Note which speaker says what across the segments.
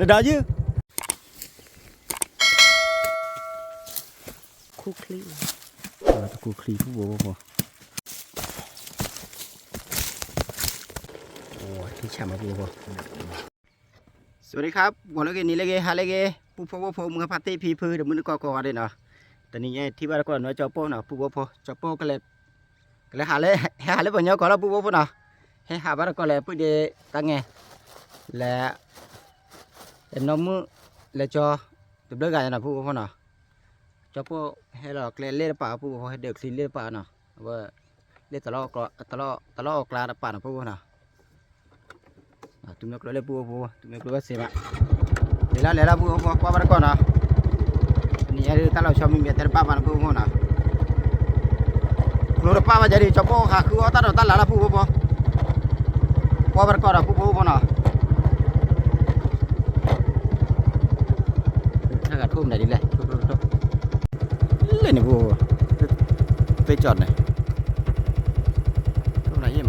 Speaker 1: là đó chứ khu kli khu kli khu bố bố ôiที่ฉ่ำมาบสวัสดีครับวันนี้นี่เลยฮะเลยผู้พ่อมึงพัดที่พีพื้นเดี๋ยวมึงก็ได้เนาะแต่นี่ที่บ้านก่อนว่าจอโป้เนาะผู้พ่อจอโป้ก็เลยหาเลยบ่เนาะก่อนแล้วผู้พ่อเนาะให้หาบ้านก็เลยผู้เดตั้งไงและน้องมือและจอตัวเด็กกันนะผู้พ่อเนาะจอโป้ให้เราเล่นป่าผู้พ่อให้เด็กสิเล่นป่าเนาะว่าเล่นตลอดกลางป่าเนาะผู้พ่อเนาะtụi nó lấy bùa tụi nó lấy xe bạn lấy là bùa qua bắt con nào này đi ta làm cho mình biết tên ba bạn bùa nào lúc đó ba bạn jadi cho bùa khá khứa ta là bùa qua bắt con nào bùa nàoถ้ากัดทุ่มไหนดีเลยเลยนี่บùaไปจอดไหนทุ่มไหนยิ่ง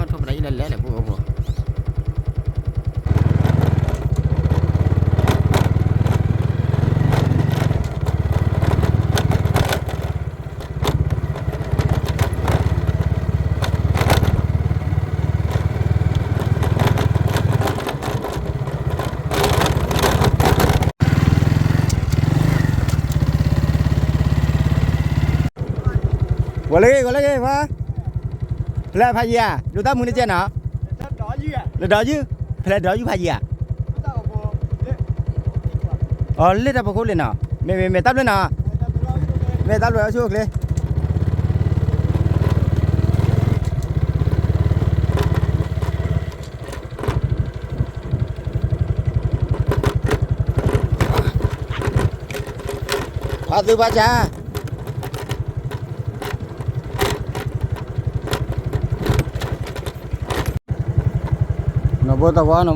Speaker 1: ทุ่มไหนยิ่งเละเลยบùa gọi lấy mà là phải gì à chúng ta muốn đi chơi nào là đó chứ phải đó chứ phải gì à lên ra bao lên nào mẹ tắt lên nào mẹ tắt rồi xuống lên từ ba cha nó mua tao quá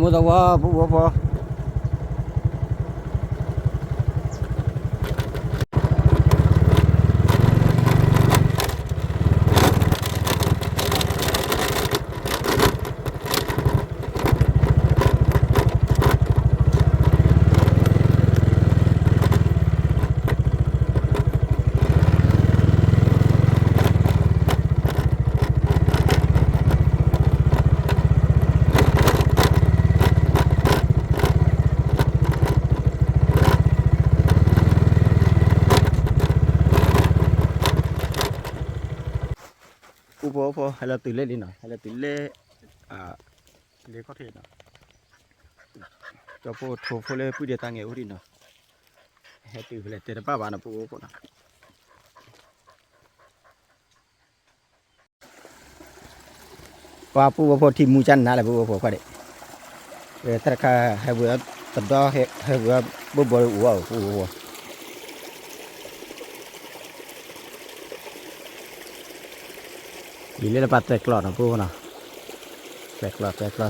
Speaker 1: bố bố hay là từ lên đi nào hay là từ lên lên có thể nào cho bố lên phụ địa tăng nghèo đi nào hay từ lên từ ba bạn nào bố nào qua bố thì mua chăn nào là bố qua đấy về tất cả hai bữa tập đó hai bữa bố uống đi lên là bắt tẹt lọt nó phu nào tẹt lọt tẹt đó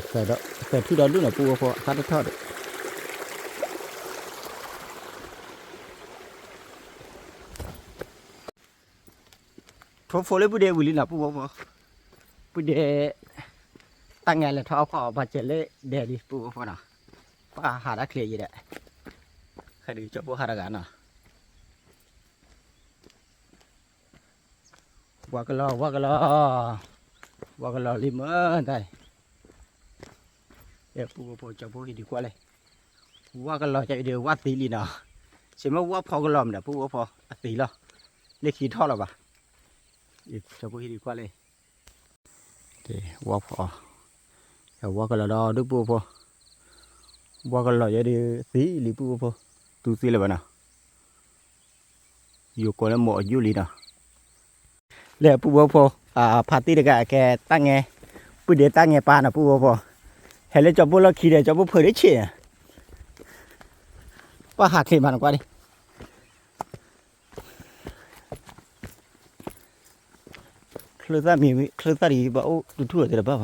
Speaker 1: tẹt thứ đó lúc nào phu phát được thoát được phố lấy bút đề bùi nào phu bút đề tăng ngày là thao khọ và chạy lấy đề đi phu nào pha hà đã clear gì đấy khai đi cho phu hà đã gắn nào qua cái lò lim ơi đây để phụ cho phụ đi qua đây qua cái lò chạy đều qua tí đi nào chỉ mới qua phò cái lòm để phụ phò tí lo lấy khí thọ là bà cho phụ đi qua đây để qua phò qua cái lò đo đức phụ phò qua cái lò chạy đi tí đi phụ phò tu tí là bà nào dù có là mỏ du lịch nàoเลยผู้บ่พอพาร์ตี้เด็กแกตั้งไงผู้เดียตั้งไงปานะผู้บ่พอเห็นเลยจอบพวกเราขี่เดียวจอบพวกเผยได้เชี่ยป้าหักขึ้นมาหน่อยกว่าดิคลื่นซ่ามีคลื่นซ่าดีบ่าวดูทั่วเลยบ้า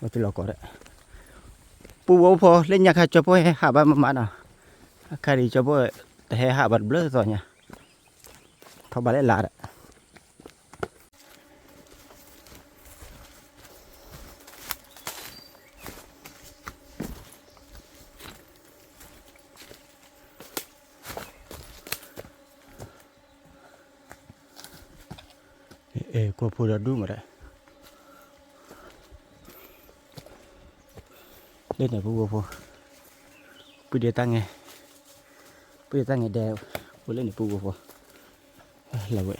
Speaker 1: มาติดหลอกก่อนเลยผู้บ่พอเล่นยาคาจอบพวกให้หาบ้านมาหน่อยคดีจอบพวกแต่ให้หาบัตรเบลอส่วนเนี่ยเขาบ้านเล่นหลาด กลัวพูดดูหมดเลยเล่นไหนพูดพูดเดียวตั้งไงพูดเดียวตั้งไงเดียวพูดเล่นไหนพูดlà vậy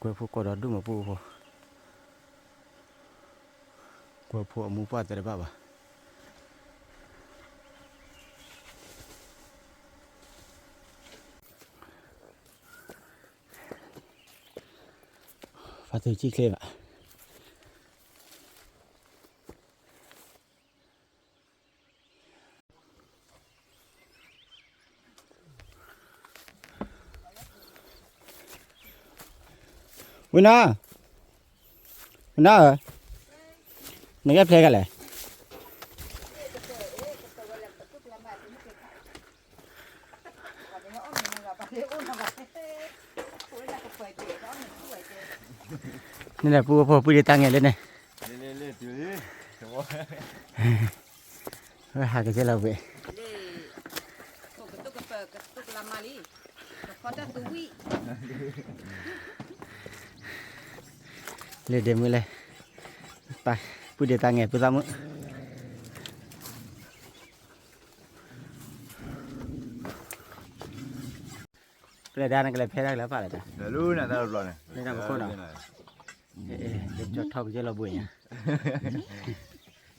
Speaker 1: quay phụ có đó đúng mà phụ quay phụ mua phát rồi bà phát từ chi lên ạ Wina hả? Nó ghép thế cái này. Nên là phụ đi tăng này lên này. Hai cái gì là vậy? Lên đêm mới lên,ไปพูดเดี๋ยวตาแงพูดซ้ำมั้งเลยด้านนั้นก็เลยแพ้ได้แล้วป่ะล่ะจ๊ะ
Speaker 2: เดี๋ยวรู้นะตาหลอน
Speaker 1: ไม่ทำกับคนหรอเดี๋ยวจดท่อไปเจอเราบุญเนี่ย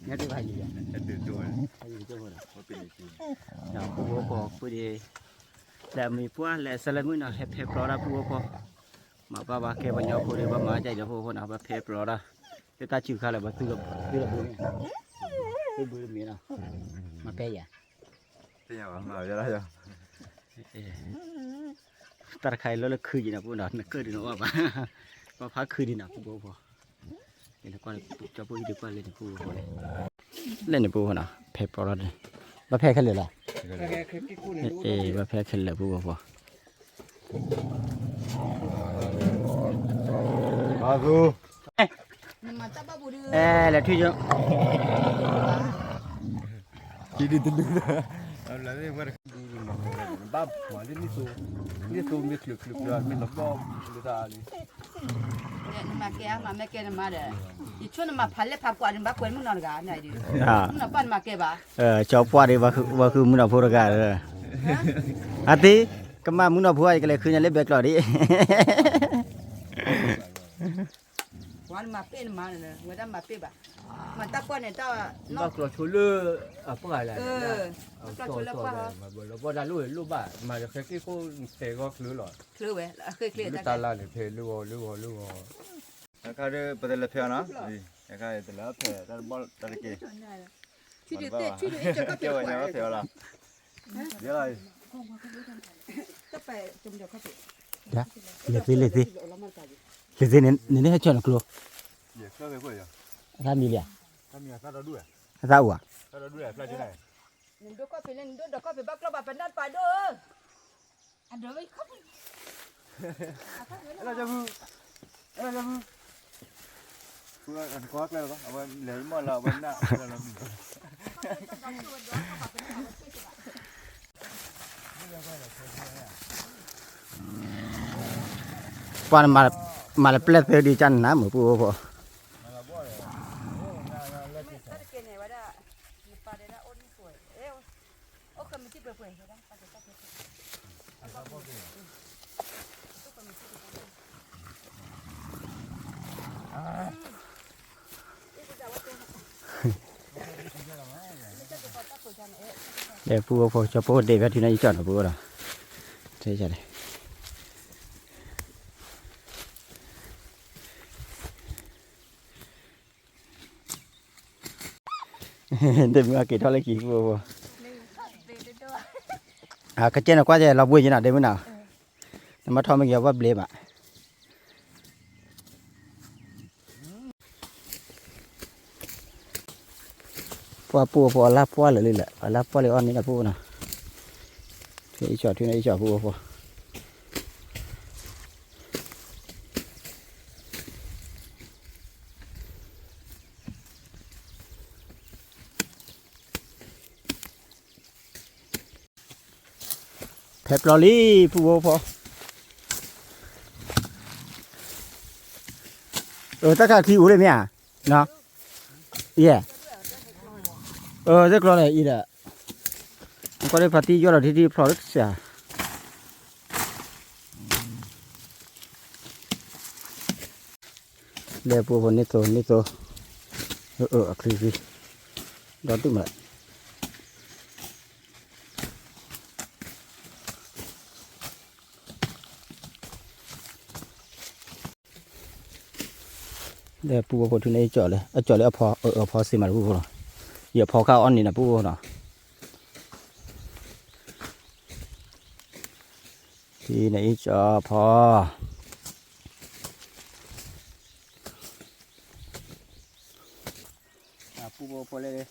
Speaker 1: งั้นที่ไปอยู่เนี่ย
Speaker 2: ตื่นตัว
Speaker 1: ไปอยู่เจ้าคนหรอ
Speaker 2: ว่าเป็นจริง
Speaker 1: เดี๋ยวพูดพูดดีแล้วมีพวกแล้วสลับมือเนาะเฮ็ดเพลอละพูดmà ba kêu bao nhiêu phụ nữ ba má chạy được phụ nào ba phê pro đó cái ta chịu khai là ba tư là bự miếng nào mà phê à
Speaker 2: thế nào mà ra đây rồi
Speaker 1: ta khai nó là khơi gì nào phụ nào nó khơi đi nó ba phá khơi đi nào phụ phụ cái này quan cho phụ đi quan lên phụ lên để phụ nào phê pro đó ba phê khai là ba phê khai là phụ
Speaker 2: Bagus.
Speaker 1: Là thuy chưa?
Speaker 2: Chỉ đi từ từ. Là cái vật bắp mà đi số biết lực rồi mình nó bom người ta đi.
Speaker 3: mà kia mà đấy, đi chỗ mà phải lấy pháp quan bắt quên muốn nói cái này đi. Nó bắt mà kia bà.
Speaker 1: Cho qua đi và cứ muốn nói phụ cái rồi. À tí, cái mà muốn nói phụ cái này cứ nhà lấy bẹt rồi đi.
Speaker 3: Quan mà bên mà này, người ta mà bên bà, mà ta quan này ta
Speaker 4: nó có chỗ lơ ở phố này này,
Speaker 3: có chỗ lơ qua hả?
Speaker 4: mà bữa đó đã lúc bà mà cái cô té gót lưỡi rồi,
Speaker 3: lưỡi vậy, khơi
Speaker 4: ta là để phê lưỡi.
Speaker 2: cái đó bắt đầu là phê nó, cái đó là phê, ta bỏ ta cái
Speaker 3: Chú đi cho các
Speaker 2: kêu nhau phê là, giờ này,
Speaker 3: các bạn trồng được các bạn.
Speaker 1: Dạ, liệt gì nên hết chuyện là luôn.
Speaker 2: cái gì vậy?
Speaker 1: Ra mì liền.
Speaker 2: Cái mì sao đó đuổi?
Speaker 1: Ra ủa?
Speaker 2: Sao đó đuổi là thế này?
Speaker 3: Nên đôi có phải lên đôi có phải bắt lo bà phải nát phải đôi. Anh đôi với khóc.
Speaker 2: Là cho vui. Vừa ăn quá cái đó, ông lấy mà là bên nào?
Speaker 1: Quan mà là plete đi chăn ná mở phụ. Để phụ cho phụ để về thì này chọn phụ rồi. Thế chả này. Để mua cái đó là gì phụ. À cái trên là quá trời là vui như nào đây mới nào. Mà thôi mình giờ vấp lề mà. Pua la pua lại là la pua lại on này là pua nào. Thì chọn thì này chọn pua. Phép lò li pua tất cả khi uống lên mẹ nó yeah rất lo này ý là có đây party do là đi product xả để bùa vào nít tổ khi đó tự mà để bùa vào trên đây chở lại phò xí mà bùa vào giờ phò cao on này là bùa vào thì này cho phò bùa vào đây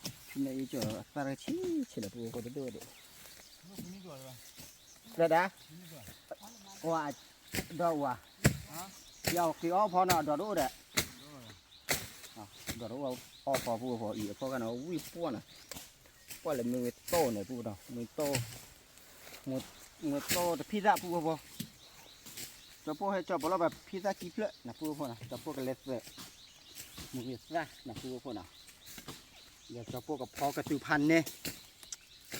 Speaker 1: thì này cho ta ra chỉ là bùa vào đây được ra đã qua đâu à giờ khi ó phò nào đó đâu đấy đó đâu ó phò bùa vào ý phò cái nào uy phò này phò là mình to này bùa nào mình to một to thì pizza bùa vào cho bùa hay cho bùa làแบบ pizza kịp lệ là bùa vào này cho bùa cái lết về một việc ra là bùa vào nào giờ cho bùaกับพอกระตือพันเนี่ย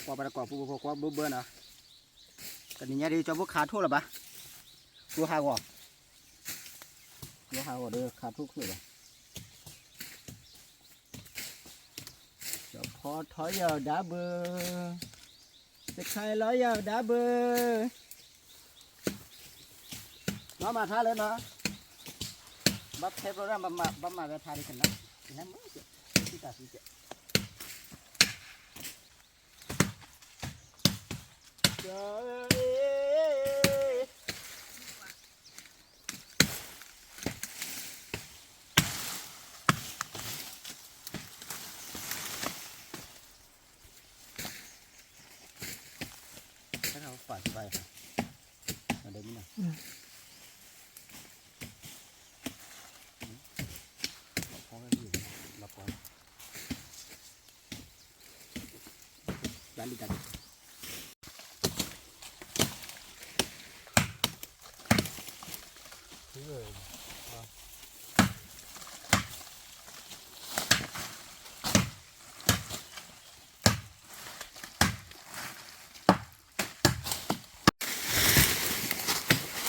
Speaker 1: พอประกอบบùa vào bùa nào cái này đi cho bùa khá thuốc là ba bùa hao gò đưa khá thuốc rồi cho phò thổi giờ đá bơ sẽ khai lối giờ đá bơ nó mà tha lên nó bắt thép rồi ra mà ra tha đi cần nó thì nó mới chứ ta gì chứ trời phải vậy hả? Ở đây như nào? Có cái gì? Là có. Bán đi cắn.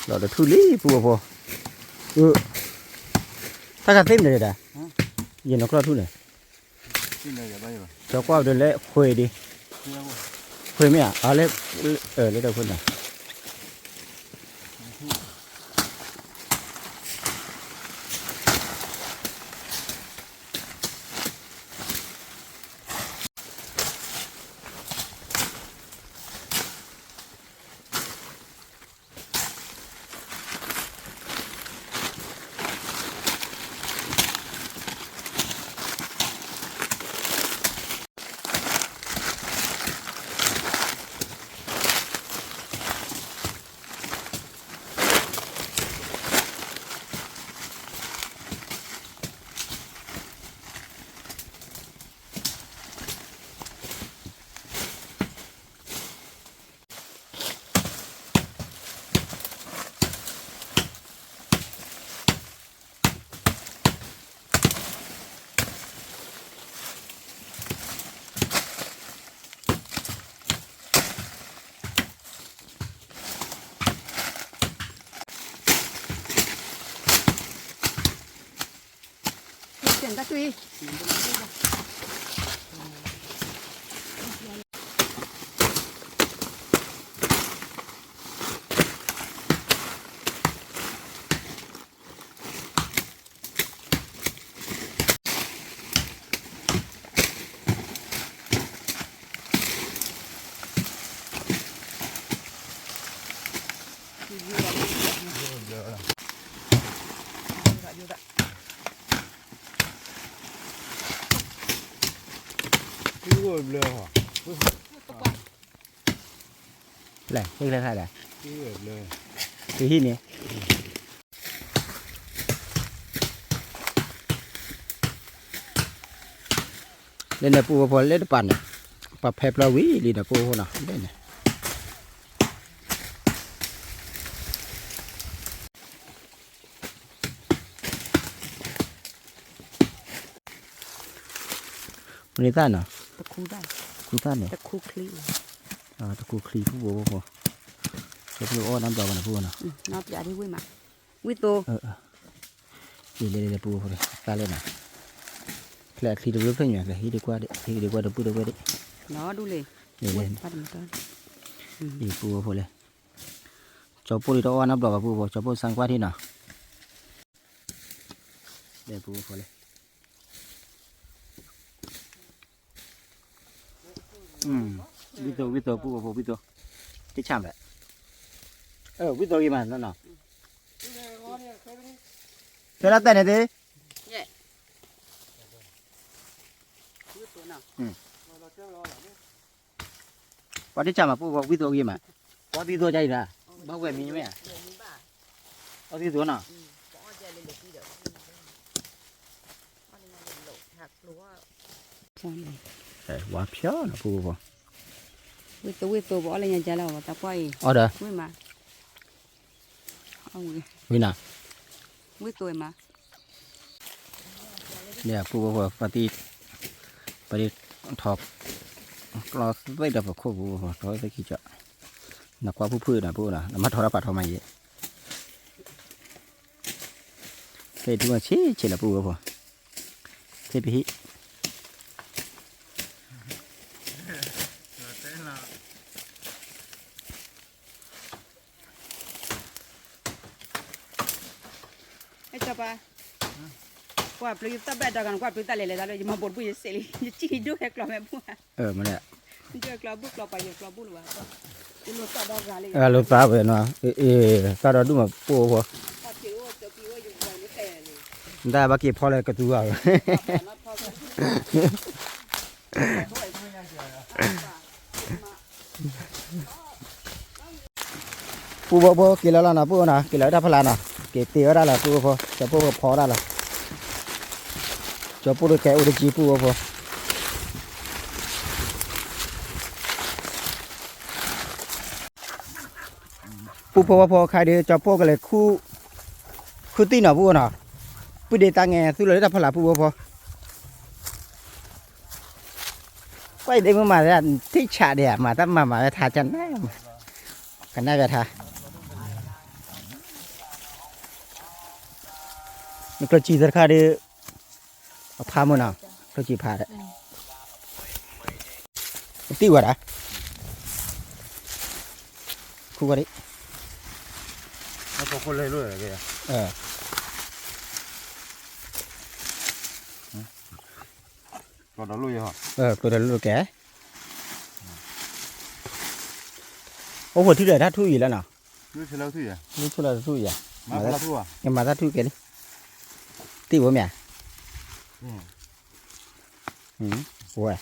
Speaker 1: Đó là thu lý bùa ta cả thêm này đã gì nó có thu này cho qua được lẽ khuê đi khuê mấy à lấy lấy đâu khuê này tiền ta tùy này cái lên hai này cái hi này lên là pu vào lên bàn này bắp hẹp là quý đi là pu nào đây này นี่ต้านเนาะ
Speaker 3: ตะคูได้
Speaker 1: คูต้านเนี่ย
Speaker 3: ตะคูคลี
Speaker 1: ตะกูคลีผู้โบพอจะพูดอ้อน้ำดอกกันนะพูดเนาะ
Speaker 3: น้องจะได้วิ่งมาวิ่งโต
Speaker 1: เลยพูดพอเลยตาเล่นนะแคลคลีดูเรื่องอย่างไรฮีดีกว่าดิฮีดีกว่าเดี๋ยวพูดเดี๋ยวดิ
Speaker 3: น้อดูเลย
Speaker 1: เลย
Speaker 3: ปัดมันต้น
Speaker 1: ดีพูดพอเลยจอพูดที่อ้อน้ำดอกกับพูดพอจอพูดสังกว่าที่เนาะเดี๋ยวพูดพอเลยวิโตพูดพอวิโตที่ช่ำแหละวิโตกี่มันนั่นเนาะเธอรับแต่ไหนดิ
Speaker 3: วิ่งโตเนาะ
Speaker 1: ว่าที่ช่ำมาพูดว่าวิโตกี่มันว่าวิโตใจละบ้าเวมีไหมว่าวิโตเนาะว่าเพี้ยนะพูดพอ
Speaker 3: วิ่งโตบอกอะไรอย่างเงี้ยแล้วตะก้อย
Speaker 1: อ๋อเด้อ
Speaker 3: วิ่งมาเอาวิ่ง
Speaker 1: วิน่ะ
Speaker 3: วิ่งโตมา
Speaker 1: เนี่ยพูดว่าปฏิทอกเราไม่ได้แบบควบคุมเราไม่คิดจะนักว่าผู้พืชนะพูดนะมาทอดปัดทำไมเยอะเฮ้ยที่ว่าเชี่ยละพูดว่าเทพิ
Speaker 3: ไอ้เจ้าปะกว่าปลุกตาแบบกันกว่าปลุกตาเลยตาเลยจะมาบดบุยเสรีจีดูแค่กลับแม่บัว
Speaker 1: มันเนี่ย
Speaker 3: เจอกลับบุกลับไปอยู่กลับบุหรือวะจะลดตาดอกกันเลย
Speaker 1: รถป้าไปเนาะตาเราดูมาปูพอ
Speaker 3: พอจิ๋วจะพี่ว่าอยู่อย่างนี้แต่เลย
Speaker 1: ได้บักกี้พอเลยก็ตัว ปูบ่กินแล้วนะปูนะกินแล้วได้พลานะเก็บเตี้ยได้ละปูพอจะปูพอได้ละจะปูแกอุดจีปูพอปูพอใครเดียวจะปูกันเลยคู่ตีหน่ะปูนะปูเดตังเงสู้เลยได้พลาปูพอไปเดี๋ยวมาแล้วที่ฉาเดียมาตั้งมาทาจันแม่กันได้ไปทานี่ก็จีดราคาเดียวพามันเอาก็จีพาได้ตีกว่าละคู่กันดิ
Speaker 2: แล้วก็คนเลยด้วยอะไรกันก็เราลุยเหรอ
Speaker 1: ตัวเดินลูกแกโอ้โหที่เหลือถ้าทุ่ยแล้วเนาะ
Speaker 2: ลุยเสร็จแล้วที่อ่ะ
Speaker 1: นี่ทุ่ยแล้วทุ่ยอ่ะ
Speaker 2: มาแล้วทั่ว
Speaker 1: ยังมาถ้าทุ่ยกันตีบ่แม่โอ้ย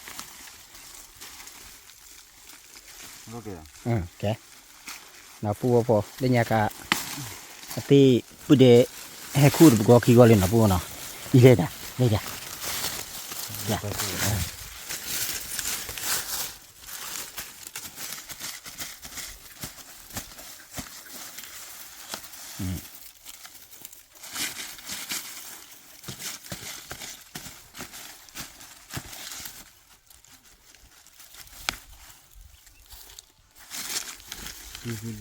Speaker 2: โอเค
Speaker 1: แกนาปูพอเดี๋ยวนี้ก็ตีปุเดให้คู่ดูก็ขี้ก็เลยนะปูเนาะอีเล่ด่ะนี่ด่ะ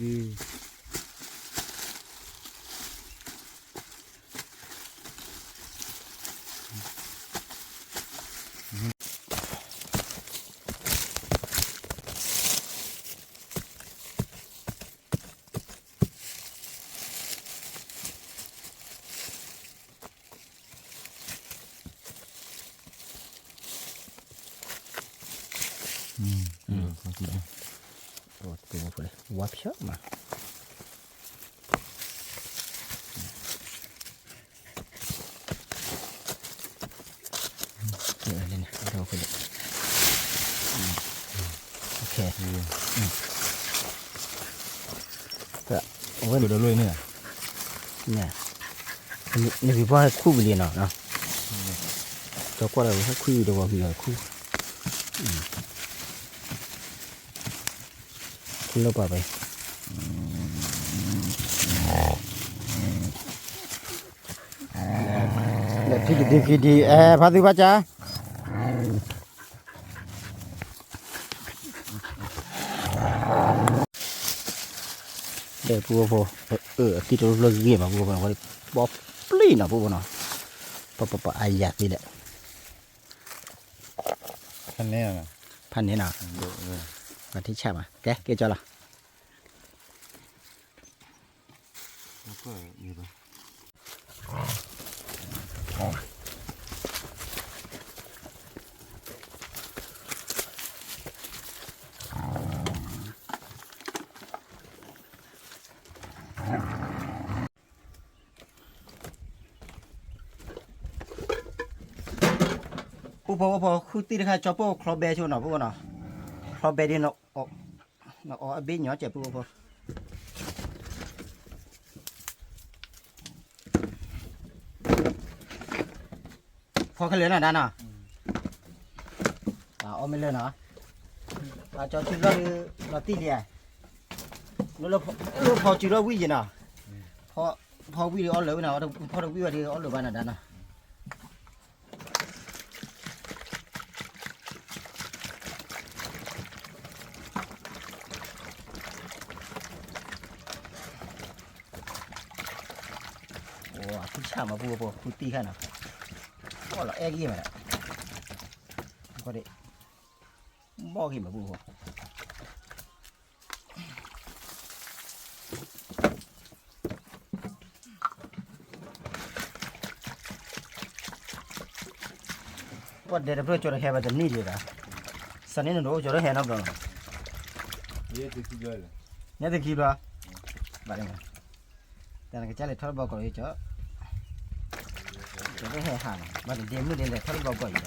Speaker 2: ดี
Speaker 1: โอ้ตัวพอเลยวับเชอะมาเดี๋ยวเลยนะเราไปเลยโอเคก็โอ้ย
Speaker 2: ตัวเราลุยเนี่ย
Speaker 1: เนี่ยนี่พี่พ่อให้คู่ไปเรียนเนาะตัวก็เราให้คู่เดี๋ยวว่าพี่เลยคู่คุณเราไปพี่ดีพาดูป่ะจ๊ะ แต่ผู้พอที่เราเลิกเรียนมาผู้พอว่าบอกปลีนะผู้พอเนาะปะอายากนี่แหละ
Speaker 2: คันนี้นะ
Speaker 1: พันนี้นะมาที่แช่มาแกเจ้าละ
Speaker 2: แล้วก็มีปะ
Speaker 1: ผู้พอคือตีนะคะจอปคลอแบชวนเนาะผู้พอเนาะคลอแบดีเนาะออกเบี้ยเนาะเจ็บผู้พอพอเขาเหลือหน่ะด้านน่ะเอาไม่เลยเนาะจอจุดเราตีเลยเราพอจุดเราวิ่งเนาะพอวิ่งเอาเลยเนาะพอเราวิ่งที่เอาเลยบ้านน่ะด้านน่ะโอ้คุณช่างมาพูดคุณตีแค่น่ะก็เราแอ้กี่มาแล้วก็ได้บอกกี่มาพูดว่าเดี๋ยวเพื่อจดแค่แบบนี้เลยนะสันนิษฐานว่าจดแค่นับดอก
Speaker 2: เยอะที่เยอะเลย
Speaker 1: เนี่ยตะกี้ละบ้านนี้แต่นั่นก็จะเลยทอดบอกก่อนเจ้าจดแค่ห่างบ้านนี้เดี๋ยวมือเดี๋ยวเลยทอดบอกก่อนอีก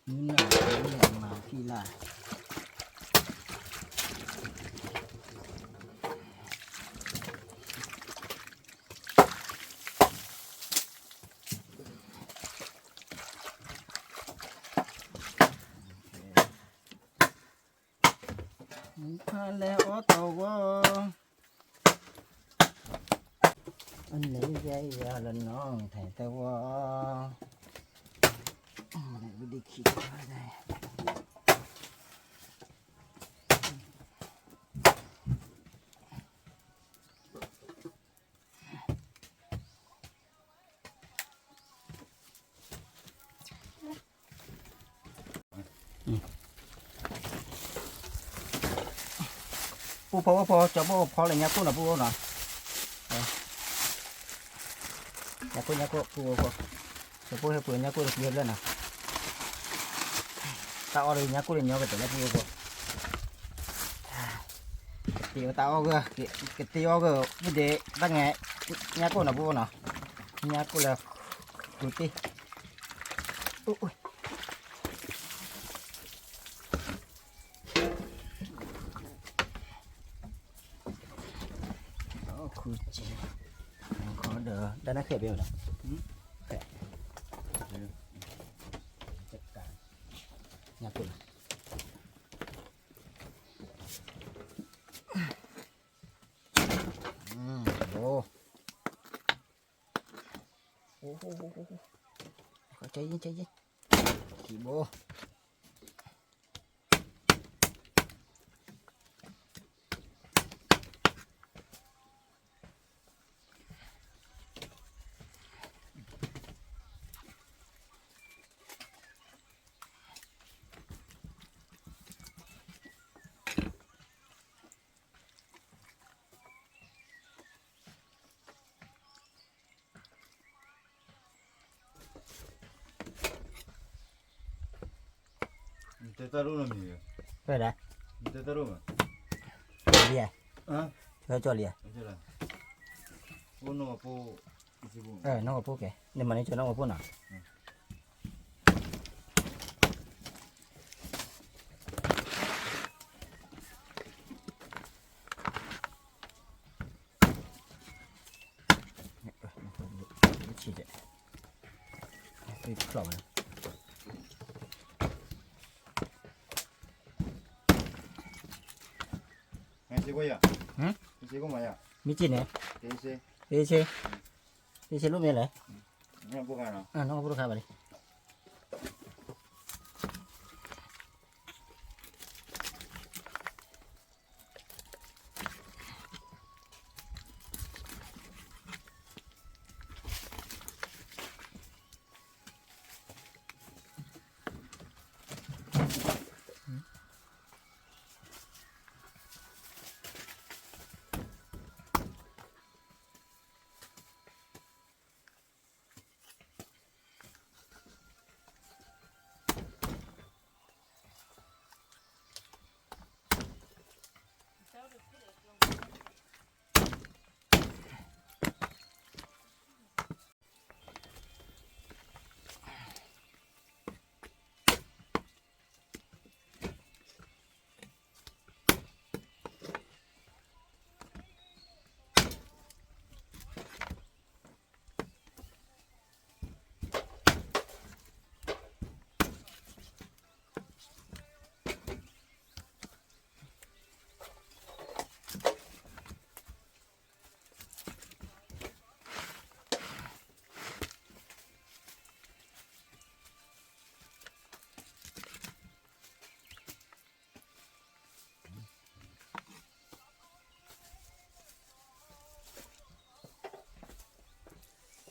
Speaker 1: นี่น่ะมาพี่ล่ะพาแล้วตัวอันนี้ใหญ่ยาละน้องแต่ว่าไม่ได้คิดว่าได้ปูพอจะพออะไรเงี้ยปูหน่ะปูหน่ะอยากปูปูจะปูให้ปูเงี้ยปูเรียบเลยนะตาเอาเลยเงี้ยปูเงี้ยก็จะได้ปูตีตาเอาก็ตีเอาก็ไม่ได้ตั้งไงเงี้ยปูหน่ะปูหน่ะเงี้ยปูเลยดูตีอุ้ยคือจีขอเด้อด้านหน้าเข็บเดียวนะแค่จัดการงับตัวโอ้ใจเย็นขี่โบ
Speaker 2: เตตารุนมี
Speaker 1: ไปไหน
Speaker 2: เตตารุน
Speaker 1: เลีย
Speaker 2: อ่ะ
Speaker 1: เราจอดเลีย
Speaker 2: ไม่ใช่ละโอ้โน่ปูอีสิบุ
Speaker 1: น้องกับพวกแกเนี่ยมันนี่จะน้องกับพวกน่ะ起的，可以漂亮。
Speaker 5: 哎，结果呀？
Speaker 1: 嗯？
Speaker 5: 你结果嘛呀？
Speaker 1: 没进呢，
Speaker 5: 这些，
Speaker 1: 这些路没来，
Speaker 5: 你看不看了？
Speaker 1: 那我不都开吧哩。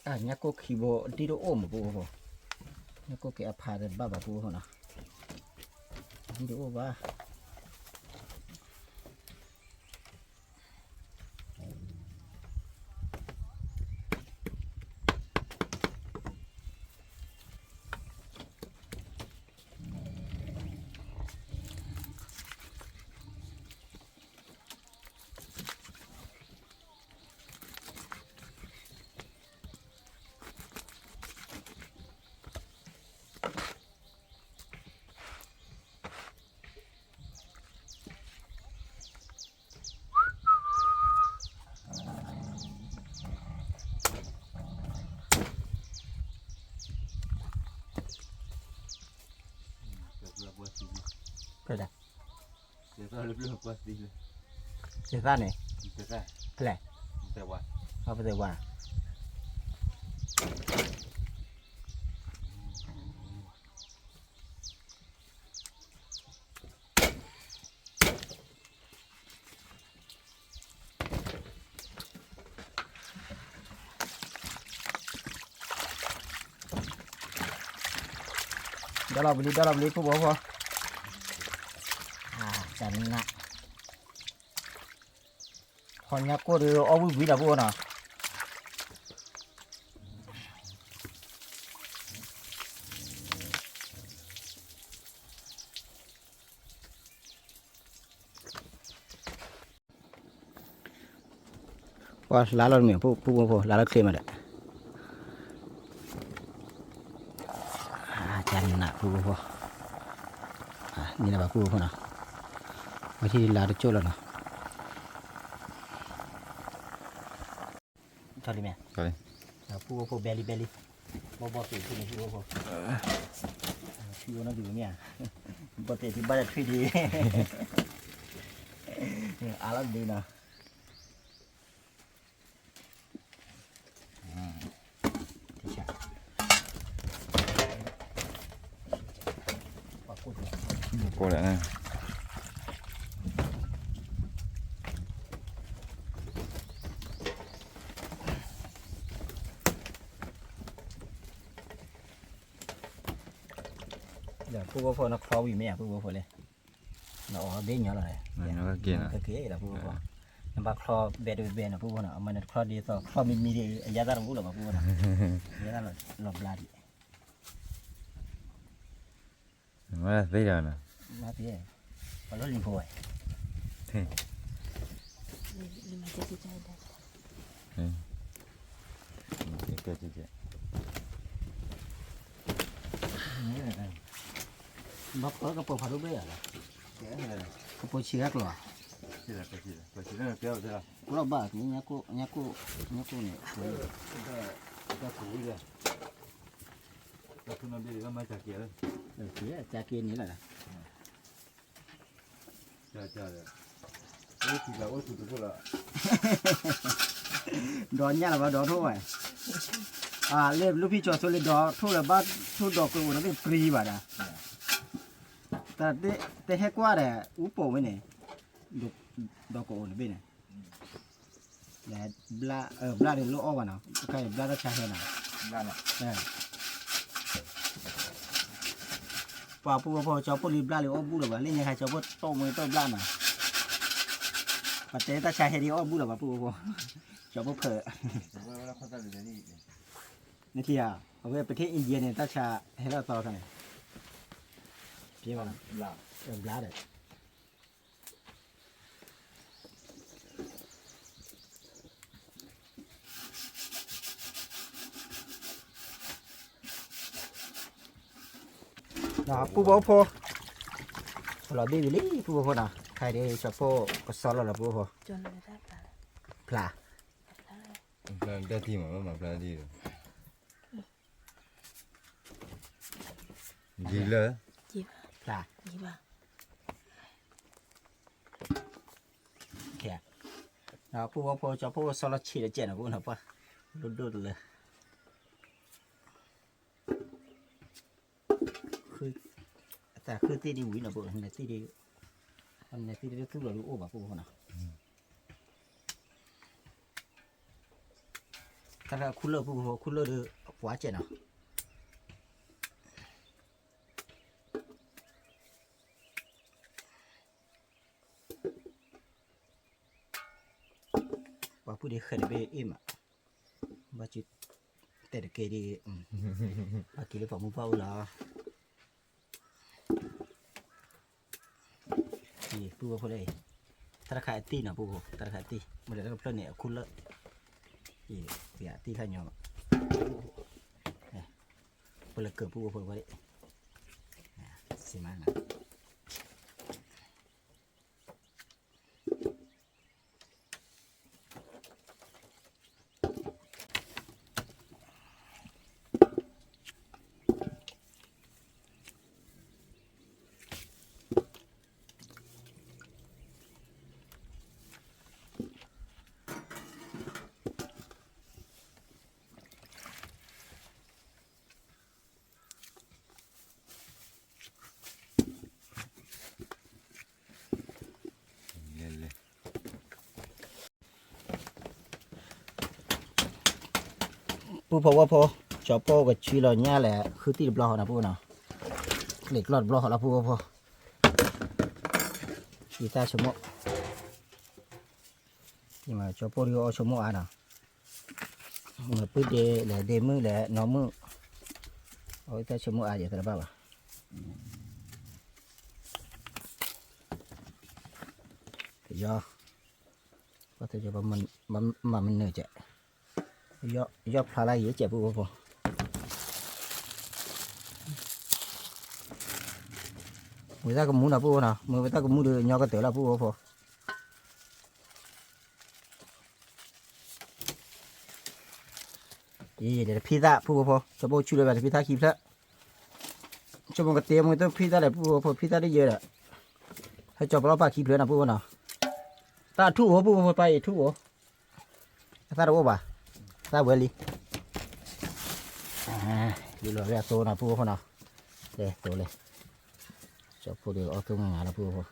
Speaker 1: 啊，人家过去不，地都饿么不不，人家过给阿爬的爸爸不好呢，地都饿吧。对的，
Speaker 2: 这个不是不是，
Speaker 1: 这啥呢？
Speaker 2: 这个
Speaker 1: 不来，
Speaker 2: 在玩。
Speaker 1: 啊不在玩。Dah lah beli tu berapa? Macam nak. Hanya aku ada awu beli dah pun nak. Wah, lalu ni, pu, lalu klaim ada. Jangan nak pu. Ni nak pu nak. Masih lalu cola nak. Cari ni.
Speaker 5: Cari.
Speaker 1: Pu belly. Bawa tu ni pu. Siu nak dulu ni. Betul di bawah tu di. Alam di na.
Speaker 5: 过来呢。Pu bapa nak kau ini ya pu bapa le. Nak ada ni lah le.
Speaker 2: Nak kaki nak.
Speaker 1: Kaki lah pu bapa. Nampak kau bedu nak pu bapa nak. Mana kau dia tu kau mimi dia jadar pu lah pu bapa. Jadar lo beladi.
Speaker 2: Mana beda nak?
Speaker 1: Mati eh. Kalau limpo eh.
Speaker 3: Lima jadi ada.
Speaker 2: Tiga tiga.
Speaker 1: Bapa kau paru be lah. Kau cirak loh.
Speaker 2: Cirak. Cirak nak kau dah.
Speaker 1: Kalau bah ni nyaku ni.
Speaker 2: ก็ถูเลยแล้วคุณนำดีก็มาจากเกียร์
Speaker 1: เสียจากกินนี่แหละ
Speaker 2: จ้าเลยโอ้ถูกแล้วโอ้ถูกทุกคนละ
Speaker 1: ดอนยาละบ่ดอนโทไว้เรียบลูกพี่จอดโซเลยดอโทละบ้านโทดอกกูนะเป็นฟรีบ่ดาแต่ให้กว่าแหละอุปโภคเนี่ยดอกกูนะเป็นเนี่ยบลาเดี๋ยวลูกออกวะเนาะใครบลาจะใช้ให้นะ
Speaker 5: นั่นแหละ
Speaker 1: ป่าปูพอเจ้าปูรีบลาเลยอ้อบูหรือวะเล่นยังไงเจ้าปูโตมือโตบลาน่ะปัจจัยตาชายเฮดีอ้อบูหรือวะปูพอเจ้าปูเผลอ
Speaker 2: ว่าเขาจะอยู่ในนี่
Speaker 1: ในที่เอาไว้ประเทศอินเดียเนี่ยตาชาให้เราต่อกันพี่ว่า
Speaker 5: ลา
Speaker 1: บลาเลยนะปูบอกพอเราดีวิลี่ปูบอกพอนะใครได้ชอบปูก็สอนเราปูพอ
Speaker 3: จนเลยได้ปลา
Speaker 1: พลา
Speaker 2: ได้ที่มามาได้ที่ดีเลย
Speaker 1: พลา
Speaker 3: นี่ป่ะ
Speaker 1: แค่นะปูบอกพอชอบปูสอนเราฉีดเจนนะปูนะปะดุดเลยคือแต่คือที่ดีวิ่งนะปูในที่ดีมันในที่ดีทุกเรารู้โอ้บ่ปูพอนะแต่ถ้าคุณเลิกปูพอคุณเลิกหัวเจนนะว่าผู้ใดเคยไปเอ็มอ่ะว่าจิตแต่เกดีว่ากินแล้วผมมุ่งเป้าละที่ปูว่าพอได้ธนาคารตีนะปูธนาคารตีเมื่อไรก็เพลินเนี่ยคุณเลิกที่เสียตีข้าวยอมเปิดเกิดปูว่าพอได้สิมานะปูพอว่าพอจอปอกับชีเราเนี่ยแหละคือตีบล็อกนะปูเนาะเหล็กหลอดบล็อกแล้วปูว่าพอชีตาชมกนี่มาจอปอเรียวชมกอ่ะนะเมื่อปื้ดเดแหละเดมือแหละน้องมือเอาตาชมกอ่ะอย่าตระบ้าย่อก็จะมันเหนื่อยจ้ะย่อพลาอะไรเยอะเจ็บปุ๊บปุ๊บมือตาก็มูนะปุ๊บนะมือตาก็มูเดือยก็เต๋อละปุ๊บปุ๊บเดี๋ยวพี่ตาปุ๊บปุ๊บจะบอกช่วยแบบพี่ตาขี้พละจะบอกกับเต๋อมือต้องพี่ตาเลยปุ๊บปุ๊บพี่ตาได้เยอะละให้จบแล้วป้าขี้เพลินนะปุ๊บนะตาทุ่งหัวปุ๊บปุ๊บไปทุ่งหัวตาดูบ่าตาเวลีดีเลยเรียกตัวนะพูดเขาเนาะเดี๋ยวตัวเลยจะพูดเดี๋ยวเอาตัวงานนะพูดเขา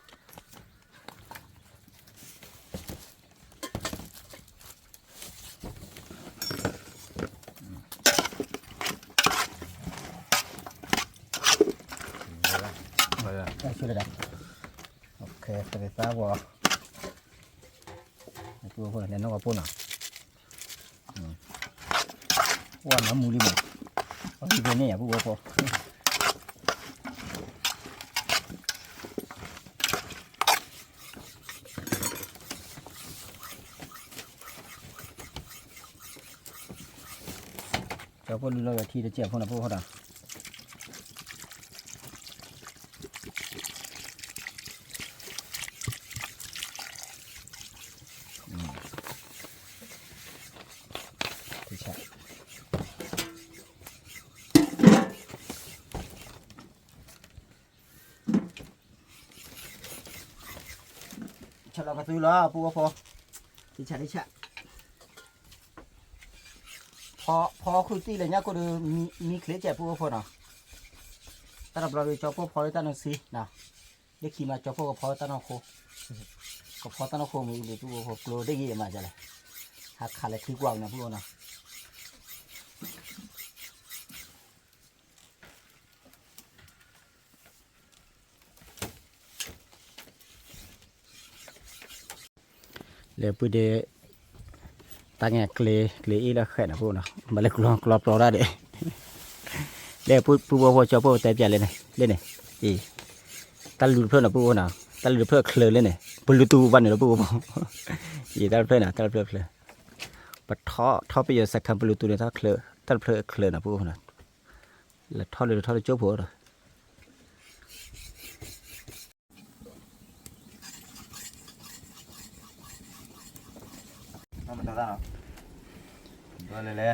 Speaker 1: ช่วยได้โอเคสเตต้าวัวพูดเขาเนี่ยน้องกับพูดน่ะว่าน้ำมูลิมเอาที่เป็นเนี่ยพวกพอเจ้าพวกเราที่จะเจ็บพวกนั้นพวกเขาด่าที่ใช่ ฉลองกันซื้อแล้วปูว่าพอที่ชะพอคุยตีเลยเนี่ยก็ดูมีเคล็ดเจ็บปูว่าพอเนาะแต่เราไปจอพอได้ตั้งสินะเด็กขี่มาจอก็พอตั้งโคก็พอตั้งโคมีเลยปูว่าพอกลัวได้ยี่มาจะเลยหักขาเลยคือกวางนะปูเนาะเลยพูดเดตั้งแง่เกลอีแล้วแค่นะพูดเนาะมาเลยกรอบได้เด้เลยพูดว่าพอจอพอแต่เปลี่ยนเลยเนี่ยเล่นเนี่ยอีตัดลูดเพื่อนนะพูดเนาะตัดลูดเพื่อเคลื่อนเลยเนี่ยบลูทูธวันเนี่ยพูดว่าอีตัดเพื่อนนะตัดเพื่อเคลื่อนปัดท่อไปอยู่สักคำบลูทูธเนี่ยตัดเพื่อเคลื่อนนะพูดนะแล้วท่อเลยจบหัวเลย
Speaker 2: มันตาเนาะตัวเลย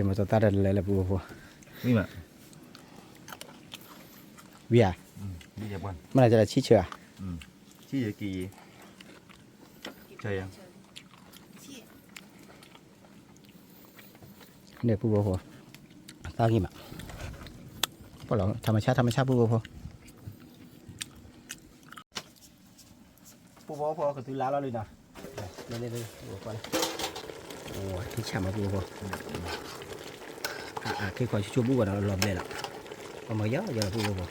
Speaker 1: มาตัดเลยพูดว่า
Speaker 2: นี่มา
Speaker 1: เบีย
Speaker 2: นี่จะบอล
Speaker 1: มันอาจจะชี้เชื่อ
Speaker 2: ชี้จะกี่ใช่ยัง
Speaker 1: เนี่ยพูดว่าพอตากี่มาพอเราธรรมชาติพูดว่าพอพูดว่าพอก็ตื่นแล้วเลยนะเลยพอเลยโอ้ที่ฉ่ำมาพูดว่าพอคือคอยช่วยบู๊กันเราลอมเลยล่ะเอามาเยอะพูดว่าพอ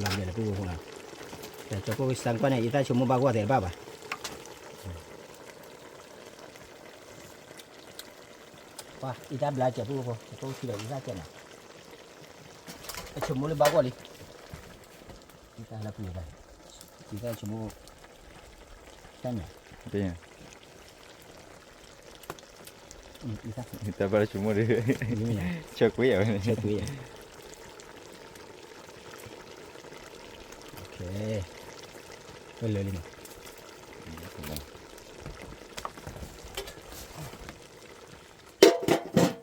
Speaker 1: ลอมเลยล่ะพูดว่าพอนะแต่เจ้าพวกสั่งก็เนี่ยอีตาชมบ้ากว่าแต่บ้าบ่ะว่าอีตาบลาเจ้าพวกเจ้าพวกที่ไหนอีตาเจ้าน่ะไอ้ชมเลยบ้ากว่าดิอีตาละพูดไปอีตาชมใช่ไหม
Speaker 2: เป็นยัง
Speaker 1: อีตา
Speaker 2: แต่บาร์ชูมือเลย
Speaker 1: นี่ไม่ใช่
Speaker 2: เชือกวิ่ง
Speaker 1: เชื่อคุยโอเคไปเลยนี่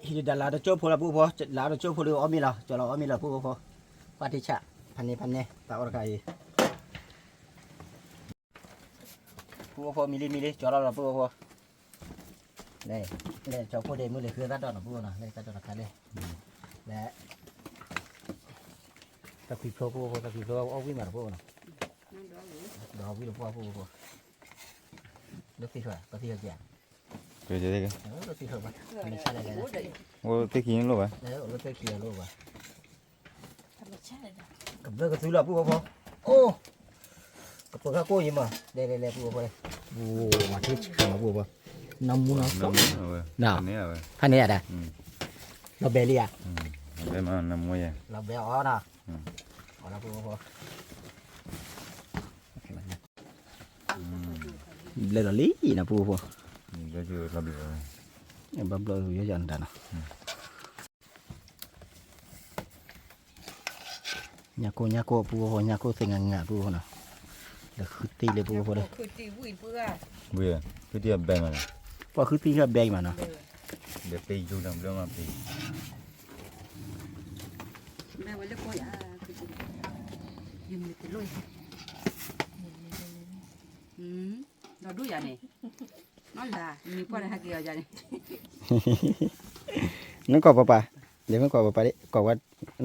Speaker 1: ฮิดาลาดโจ้พูละพูพอลาดโจ้พูเลยอ้อมีละจะเราอ้อมีละพูพอปาติชะพันเนตาอรกายพูพอมิลิจะเราพูพอเนี่ยจะพูดเดมือเลยคือตัดดอกพูนะเนี่ยตัดดอกกันเลยและตะกี้โผล่เอาวิ่งมาพูนะดอกวิ่งพูเลือกที่ถั่วก็ที่เจีย
Speaker 2: เดี๋ยวจะได้กัน
Speaker 1: เลือกที่ถั่วมันไม่ใช่อะไรนะ
Speaker 2: โอ้ตะกี้นี่รู้ป่ะ
Speaker 1: เลือกที่เขียวรู้ป่ะ
Speaker 3: ธรรมชาตินะ
Speaker 1: กับเลือกก็ซื้อแล้วพูโอ้กับตัวข้าวโก้ยิมอ่ะเลยพูเลยโอ้มาที่ข้าวพูน้ำมูน้ำส้มน่ะ
Speaker 2: นี่อะไร
Speaker 1: ท่านนี้อะไรเราเบลี่อ่ะ
Speaker 2: ได้มาน้ำมวย
Speaker 1: เราเบลอ๋อนะอ๋อนะพูเลยเราลีนะพู
Speaker 2: เดี๋ยวจะรับเลย
Speaker 1: บับเบิ้ลเยอะจังแต่นะยาโกพูยาโกเสียงงาพูนะเดี๋ยวคือตีเลยพูเลย
Speaker 3: คือตีวิ่งเพื่อ
Speaker 2: เบื่อคือที่แบ่งกัน
Speaker 1: พอคือตีก็แบงมานะ
Speaker 2: เดี๋ยวไปอยู่ดำเรื่องมาไป
Speaker 3: แม่วันเล็กก็อย่ายืมไปลุยเราดูอย่างนี้นั่นแหละมีพวกอะไรให้เกี่ยวอย่างนี้
Speaker 1: นั่นก็ป่ะเดี๋ยวมันก็ป่ะดิก็ว่า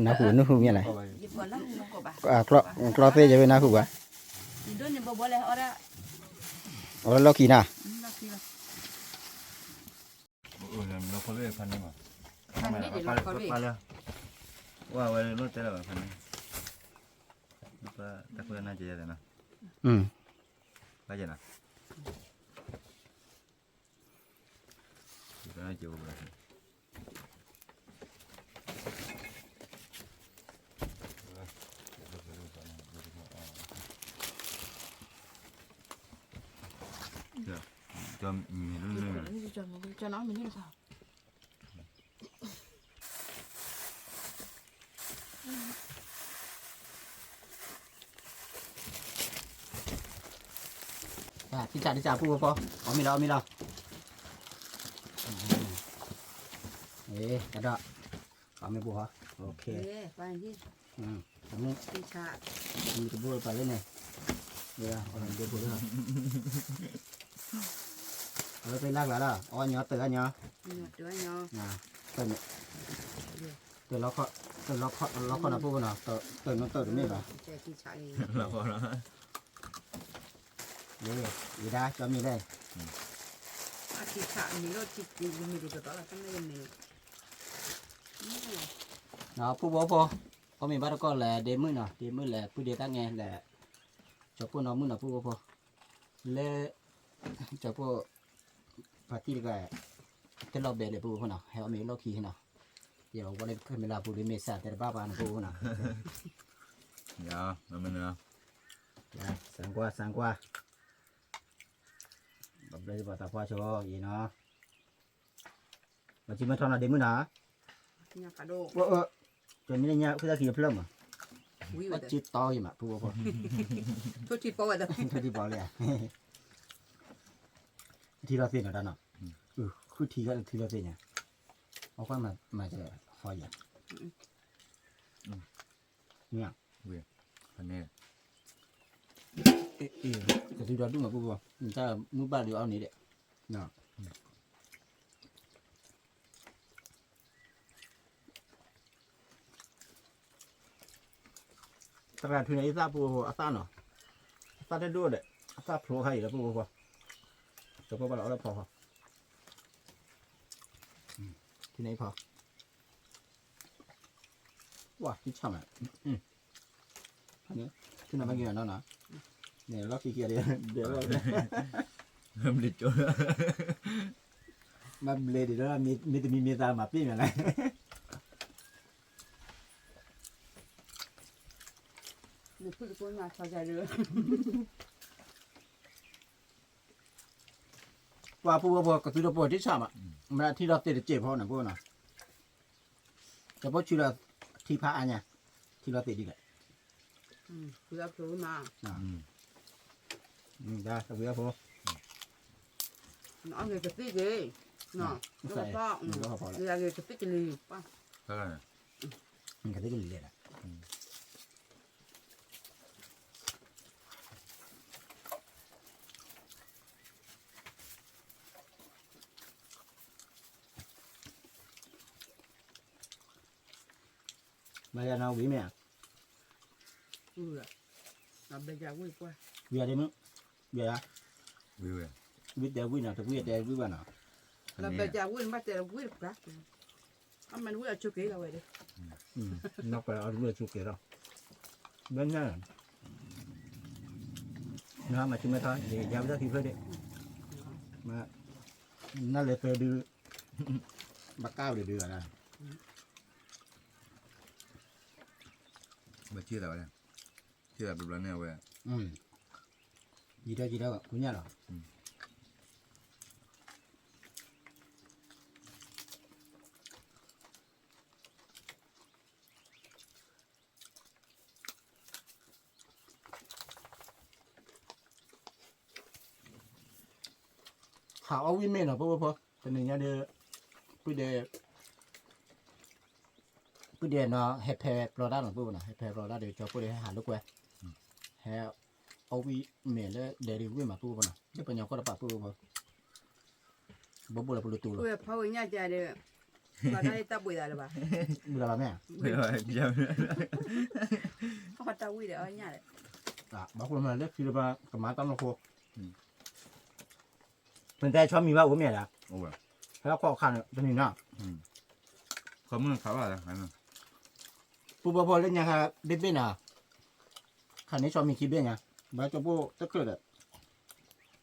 Speaker 1: น้าหูมีอะไร
Speaker 3: หยิบก่อนแล้วมันก็บ้าก
Speaker 1: รอเต้จะเป็นน้าหูป่ะ
Speaker 3: ดูนี่บ่เลยเอาละ
Speaker 1: อ๋อเรากี่น่ะ
Speaker 3: เราคิดว่า
Speaker 2: เราคนเรียกพันนี่มั้ง
Speaker 3: ทำนี่เดี๋ยวเราก็เรียก
Speaker 2: ไปแล้วว่าไว้รถเจอแล้วพันนี่แต่เพื่อนน่าจะได้นะได้จะนะก็น่าจะอยู่เลยจะมีเรื่อง
Speaker 3: cho nó mình như sao
Speaker 1: ที่จ่าพูดพอเอามีเรากระดาษ เขาไม่บัวโอเค
Speaker 3: เอ๊ะไปที่
Speaker 1: อันนี้
Speaker 3: ที่ชา
Speaker 1: มีกระบอกไปเลยเนี่ยเดี๋ยวเอาหน่อยเดี๋ยวพูดด้วยเอาไปลากแล้วอ๋อเนาะเตือนเนาะ
Speaker 3: หยดด้วยเนาะ
Speaker 1: เตือนเตือนล็อกเตือนล็อกนะพูดเนาะเตือนมันเตือนไม่ป่ะ
Speaker 3: เจ๊ที่ชาเอง
Speaker 5: แล้วพอแล้ว
Speaker 1: เดี๋ยวอีได้จะมีได้
Speaker 3: ที่ชามีรถที่ดีมีดีตัวละตั้งไม่มี
Speaker 1: เนาะพูดบ่พอมีบ้านก็แหละเดมือเนาะเดมือแหละพูดเดียตั้งไงแหละจะพูดเนาะมือเนาะพูดบ่และจะพูดปาร์ตี้ก็เตลอบเบลเลยพูดเนาะให้เอาเมลขี้เนาะเดี๋ยววันนี้ขึ้นเวลาพูดเมษาแต่บ้าบานพูดเนาะ
Speaker 5: Ja, men ja.
Speaker 1: สังกว่าแบบเลยบอกตาพ่อชัวอีเนาะมาจิมาทอนเดมือหนา
Speaker 3: เนี่ยกระโดด
Speaker 1: ว่าจนไม่ได้เนี่ยคือตะกี้เพิ่มอ่ะ
Speaker 3: วิ่ง
Speaker 1: ว่า
Speaker 3: เลย
Speaker 1: จิตต่ออยู่มาพูดบ่
Speaker 3: ทุกทีปวดเลย
Speaker 1: ที่บอกเลยที่เราเสียนด้านเนาะคือทีก็ที่เราเสียเนี่ยเอาความมาจะคอยอย่างเนี่ย
Speaker 5: Fan är det?
Speaker 1: แต่ที่เราดูมาพูดว่าถ้ามือบ้านเดี๋ยวเอานี้เด็กเนาะตลาดทุนไอ้ซาปูอาซาเนาะอาซาได้ด้วยเด็กอาซาโผล่ให้แล้วปูพอจะพอเราแล้วพอที่ไหนพอว้าที่ช่ำอ่ะอันนี้ที่ไหนมากินแล้วนะเนี่ยล็อกขี้เกียจเดี๋ยว
Speaker 5: Jag blir så.
Speaker 1: มาเลยเดี๋ยวมีตามาปิ้งอะไร
Speaker 3: นี่พูดคนมาเข้าใจเลย
Speaker 1: ว่าปูว่าก็คือเราปวดที่ช่ำอ่ะมันที่เราเตะเจ็บพอหนังพวกน่ะแต่พอชื่อเราที่พระอันเนี่ยที่เราเตะดีแหละ
Speaker 3: คือเอาผิวมา
Speaker 1: ได้ก็คือพอ
Speaker 3: เอาเงินกระติกเลยเนาะแล้วก็เวลาเงินกระติกเลยป่ะ
Speaker 5: Tackar.
Speaker 1: มันก็ได้กันเลยแหละมาจะเอาวิ่งไหม
Speaker 3: เราไปจากวิ่งป่ะ
Speaker 1: วิ่งได้มั้งวิ่งอะ
Speaker 5: Oui, oui.
Speaker 1: วิ่งเดี๋ยววิ่งนะแต่วิ่งเดี๋ยววิ่งวันน่ะ
Speaker 3: เราไปจากวิ่งมาแต่วิ่งปะเอามันวิ่งชุกกี้เราไว้ดิ
Speaker 1: นอกไปเอาเรื่องชุกเกล้อเบิ้ลน่ะนะมาชิมมาท้ายเดี๋ยวยาวจะทีเพื่อเด็กมานั่นเลยเธอดื้อบักก้าวเดือดนะ
Speaker 5: Vad tillade var det? Tillade bland annat var
Speaker 1: จีเดียวคุณเนี่ยหรอ ขาวเอาวินเมนเหรอพ่อแต่หนึ่งอย่างเดียวพี่เดเนาะแฮปปี้โปรดักต์หรอพ่อนะแฮปปี้โปรดักต์เดี๋ยวจะพูดให้หาลูกเว้ยแฮเอาวิเมนแล้วเดี๋ยวรีวิวมาพ่อนะจะเป็นยังก็ระบาดพ่อบ่ละตัว
Speaker 3: เพื่อพ่อเนี่ยจะเดี๋ยวมาได้ตาบุยได้หรือเปล่า
Speaker 1: บุละแม่
Speaker 5: jag.
Speaker 3: เขาตาบุยเดี๋ยวเนี่ยเลย
Speaker 1: บางคนมาเรียกคือมากับมาตั้งโลโก้เป็นแต่ชอบมีว่าอุ้มเนี่ยละ
Speaker 5: Oh, ja.
Speaker 1: แล้วข้อขันตัวนี้เนาะ
Speaker 5: Kommer en kava där.
Speaker 1: ปูพอเล่นยังครับเบ็ดน่ะขันนี้ชอบมีคีเบ็ดไงบ้าจะปูตะเกียบเลย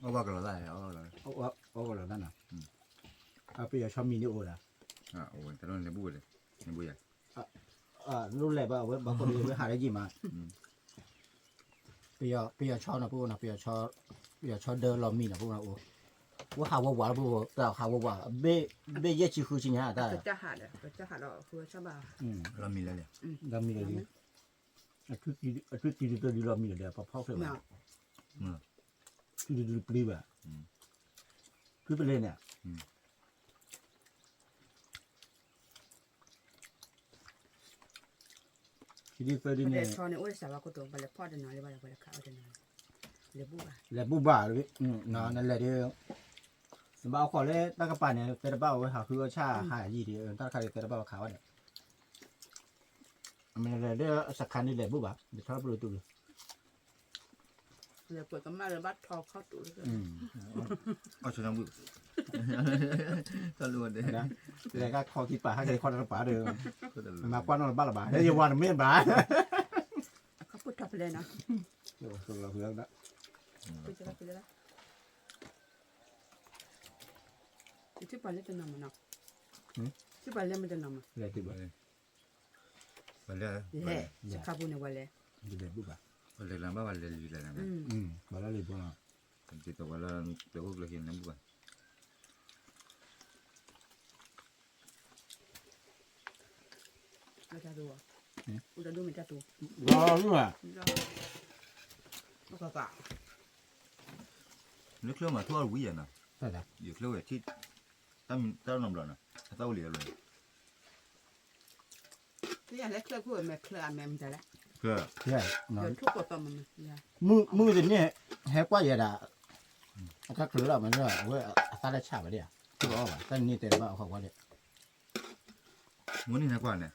Speaker 5: Och vad glad jag är. Ja, glad.
Speaker 1: โอ้แล้วนั่นน่ะเอาไปชอบมีนี่โอ้ละ
Speaker 5: Ja, och inte någon det borde. Det borde jag.
Speaker 1: รุ่นแรกว่าบางคนไปหาได้ยินมาเปียชอบนะปูนะเปียชอบเดินเรามีนะปูนะโอ้ว่าหาว่าปูแต่หาว่าเบ้เยชิคือจริงฮะได้
Speaker 3: จะหาเดี๋ยวจะหาเราคือชอบบ้า
Speaker 5: La mille där.
Speaker 1: เรามีเลยชุดตีตัวดีเรามีเลยพอพ่อเคยมาคือดูปลีแบบคือไปเลยเนี่ย ที่ดีเฟอร์ดิ
Speaker 3: เดี๋
Speaker 1: เนี่ย
Speaker 3: ยวชอนเนี่ยโอ้ยสาวก็ตัวบัลเล่พ่อเดินนอนเลยบัลเล่ข้าวเดินนอนเลยบุบะ
Speaker 1: แล้วบุบ้าเลยนั่นแหละเดียวสมบัติขอเลยตั้งกระป๋าเนี่ยเตะบ้าไว้หาคือชาหายี่ดีตั้งใครเตะบ้าขาวเนี่ยมันเลยเดี๋ยวสักคันนี่แหละบุบ้าเดี๋ยวทอดปลุกตัว
Speaker 3: เลยเปิดกันมาเลยบัดทอเข้าตู้เลย
Speaker 2: เอาชนะบุก็รู้เด้
Speaker 1: นะแล้วก็คอที่ป่าให้ใครคอในป่าเดิม
Speaker 2: ก็ได้
Speaker 1: มากว้านนบ้าละบ้าเฮ้ยวันไม่บ้า
Speaker 3: เขาพูดทับเลยนะ
Speaker 1: เดี๋ยวเราเพื่อนนะ
Speaker 3: พูดจะไปเลยละที่ปันเล่จะนำมันเนาะที่ปันเล่มันจะนำมัน
Speaker 1: เลยติดบ่
Speaker 2: วันเล่
Speaker 3: เล่จะขับบุญในวันเล่
Speaker 1: ดีเลยบุบ้า
Speaker 2: วันเล่ลำบ้าวันเล่ลีแล้วนะ
Speaker 1: บ้าละเลยบุบ้า
Speaker 2: จิตตัววันเล่เดี๋ยวพวกเราเห็นน้ำบุบ
Speaker 3: เราจะดูอ่ะเราจะดูมันจะดู
Speaker 1: รอรู้อ่ะ
Speaker 3: แล้วก็กะ
Speaker 2: นึกเรื่องมาทั่ววิ่งนะ
Speaker 1: ใช่ไหม
Speaker 2: อยู่เรื่องที่ตั้งน้ำร้อนนะตั้งเหลียวเลย
Speaker 3: ที่อย่างเล็กเคลื่อนพูดแม่เคลื่อนแม่มันจะแล้ว
Speaker 2: เพื่อ
Speaker 1: ใช่เนาะ
Speaker 3: เดี๋ยวทุกคนตัวมันเนี่ย
Speaker 1: มือเนี่ยแฮกว่าอย่าด่าถ้าคือเรามันก็เว้ยตาได้ฉาบไปเดียวคือว่าแต่นี่เตะบ้าเขาว่าเนี่ย
Speaker 2: มื้อนี้นะกว่าเนี่ย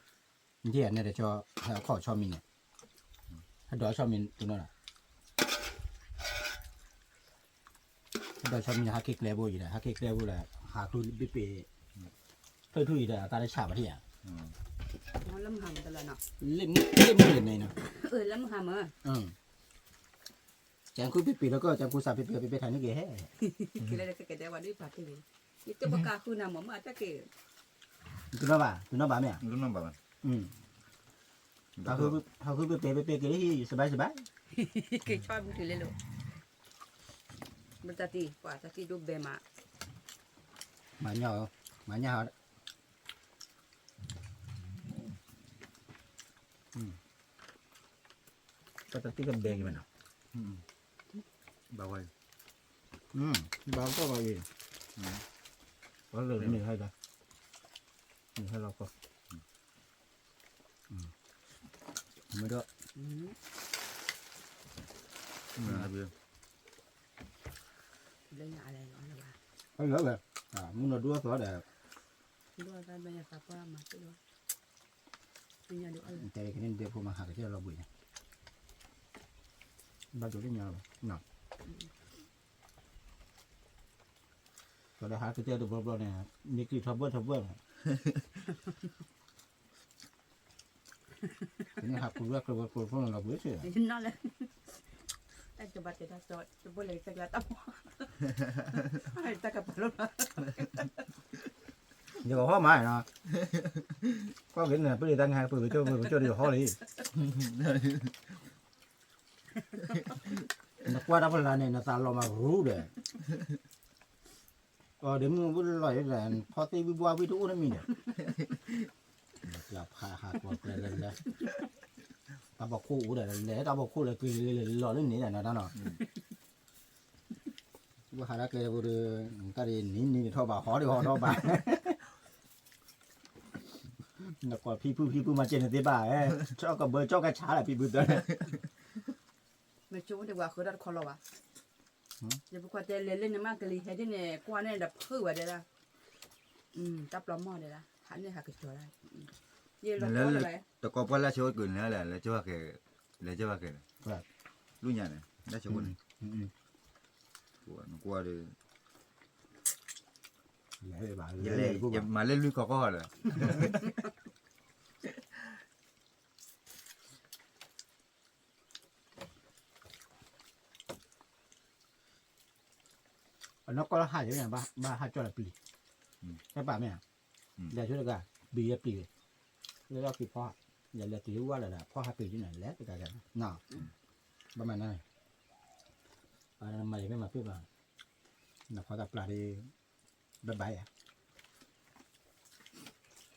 Speaker 1: ที่เนี่ยเดี๋ยวจะขอชอบมินเนี่ยถ้าดอยชอบมินตัวนั้นอ่ะถ้าดอยชอบมินหาเค้กเลเวลอยู่เลยหาเค้กเลเวลเลยหาทุนปิ๊เป้เพื่อทุยเดี๋ยวตาได้ฉาบไปเดียว
Speaker 3: มันล้ำหำแต่ละเนาะ
Speaker 1: เล่มเลยเนี่ยนะ
Speaker 3: ล้ำหำ
Speaker 1: แจงคุยปิ๊เป้แล้วก็แจงคุยสาปิ๊เป้ทางนี้เก๋แฮ่
Speaker 3: กินอะไรก็แกได้วันนี้ปาร์ตี้เลยนี่ตัวปากกาคือนำมาจะเก๋
Speaker 1: ตัวน้าบ้าเนี่ย
Speaker 2: รุ่นน้ำบ้าน
Speaker 1: เขาคือปิ๊เป้เก๋ที่สบาย
Speaker 3: เก๋ชอบมันถือเลยลูกมันจะตีกว่าจะตีดูเบมา
Speaker 1: มาเนาะก็จะตีกันเบงมันเนาะ
Speaker 2: บ่าวไว้
Speaker 1: บ้าก็มาเองก็เลยหนึ่งให้กันหนึ่งให้เราก็ไม่ได้
Speaker 2: นะเบี้ย
Speaker 3: เรื่องอะไรเนาะนะว่า
Speaker 1: เขาเหลือแบบมึงเราดูตัวเด็ก
Speaker 3: ด้วยได้บรรยากาศก็มาด้วยเป็นยังไงด้วย
Speaker 1: แต่แค่นี้เดี๋ยวผมมาหาที่เราบุยบ้านตัวนี้ยาวหนักก็ได้หาที่เจอตัวบล็อกเนี่ยนี่คือทับเบิ้ลนี่หาคุณว่าคุณพวกเราบุยเสีย
Speaker 3: นั่นแหละแต่จะบัดจะจอดจะบ่เลยจะกระตั้มให้ตะกับรถมา
Speaker 1: เดี๋ยวเขามาเนาะก็เห็นเนี่ยไปตั้งหางไปเจอเดี๋ยวเขาเลยนักว่าดับเบิลเนี่ยนักตาเรามารู้เด้อเดี๋ยวมึงวุ่นลอยแรงพอตีวิบวับวิทูนั่นมีเนี่ยอย่าพาหาตัวเลยตาบอกคู่เด้อเลยตาบอกคู่เลยคือหล่อเรื่องนี้แหละนะเนาะว่าหาได้เกลือบุรีตาดีนี่ท่อบ่าหอดีหอท่อบ่านักว่าพี่ผู้มาเจนตีบ่าเจ้ากับเบอร์เจ้ากระช้าแหละพี่บุตร
Speaker 3: ไม่ชูดีกว่าคือดัดคอเราอ่ะอย่าไปกว่าจะเล่นมากกะลีให้ที่เนี่ยกว่าเนี่ยดับพื้นว่าเดี๋ยวละจับล้อมหม้อเดี๋ยวละหันเนี่ยหักกระชัวได้เย็นร้อนอะไร
Speaker 2: แต่ก็พอละโชว์กึ่นแล้วแหละแล้วเจ้าว่าแกรุ่นใหญ่เนี่ยได้โชว์นี่กลัวเลยอย่ามาเล่นลุยก็เลย
Speaker 1: nó có hai cái này ba hai cho là bì các bạn mẹ để cho được cả bì là bì lấy ra kịp pho giờ là tiểu qua là pho hai bì như này lét cả cái nào ba mẹ này mày cái mà biết là pho tập lại đi bye bye à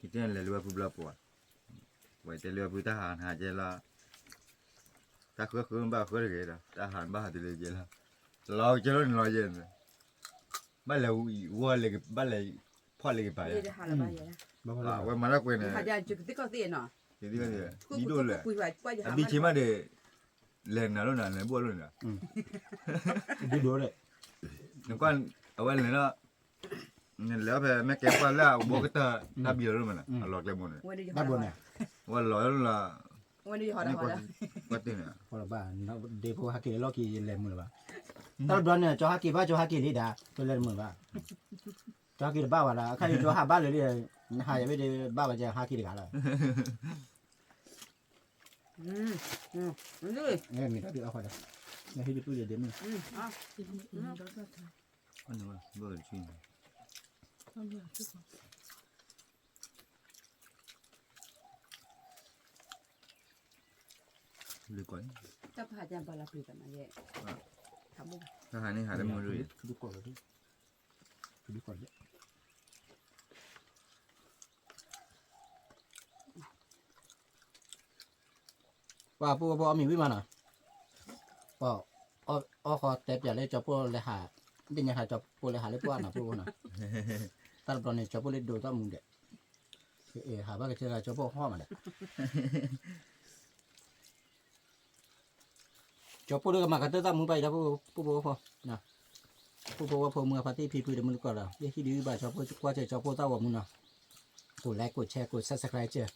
Speaker 2: kita le luar pula puat vậy thì luar pula tahan haja lah tak khơi ba khơi cái đó tahan ba thìเลยlà lo cho nó lo gì ba là qua là ba làพ่อเลยไป
Speaker 3: เดี๋ยวหาละบ้านเดี๋ยวนะ
Speaker 2: ว่ามาแล้วกูเนี่ย
Speaker 3: หาจะจุดที่เขาเสียเนาะ
Speaker 2: ဒီကဒီ
Speaker 3: กู
Speaker 2: ဒီ
Speaker 3: กู
Speaker 2: တို့လေ
Speaker 3: กูว่าว่าจะ
Speaker 2: အ
Speaker 3: หา
Speaker 2: ဘီချီမတဲ့လဲနာလို့နာလဲဘောလို့နာ
Speaker 1: ดูดูเลย
Speaker 2: ငကွန်အဝဲလဲနော်လဲပဲမကဲပါလာဘောကတာတဘီလို့မလားအလောကလဲမနေ
Speaker 3: วันนี้จะ
Speaker 1: ด้านบนเนี่ย
Speaker 2: ဝါလောလာ
Speaker 3: วันนี้จะหอดหอด
Speaker 2: ပတ်တင်
Speaker 1: พอละบ้านเนาะเดโพฮักเกลอกีเลมมือละบ้าตอนดอนเนี่ยจอฮักเกบ้าจอฮักเกนี่ดาตัวเลมมือบ้าจอฮักเกบ้าวะละใครจอฮักบ้าเลยเนี่ยหายไปเดบ้าว่าจะฮักเกกาละ
Speaker 3: นี่
Speaker 1: เอ้ยมีตัวเดียวเอาพอละเนี่ยให้ไปตู้เย็นมึง
Speaker 3: อ่ะ
Speaker 2: อันนี้ว่าบ่ชินเลยก่อน
Speaker 3: จะพาจานปลาปีกันมาเย่ทำบุญ
Speaker 2: ถ้าหานี่หาได้หมดเลย
Speaker 1: ดูก่อนเลยดูก่อนเลยว่าปูพอมีวิมาน่ะป่อขอเต็บอย่าเลยจอปูเลยหาดินยังหาจอปูเลยหาเลยปูน่ะปูน่ะตอนนี้จอปูเลยดูต้องมึงเด็กหาบ้าก็เจอจอปูห้อมาเด็กจอปูเลยมากันเตอร์มึงไปแล้วปูพอนะปูว่าพอมึงพาร์ตี้พีเดี๋ยวมึงก่อนละเรียกที่ดื้อบ่าจอปูกว่าจะจอปูเต้าว่ามึงเนาะกดไลค์กดแชร์กด subscribe เจอ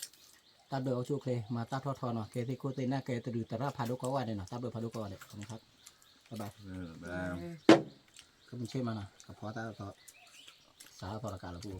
Speaker 1: ตาเบลเอาชูเคลมาตาทอเนาะเคที่โคเตน่าเคตดูแต่ละพาดุกว่าเนี่ยเนาะตาเบลพาดุกว่าเนี่ยนะครับบ๊ายบาย
Speaker 2: บาย
Speaker 1: ก็มึงเชื่อมานะกับพอตาต่อสาธารณการแล้วพูด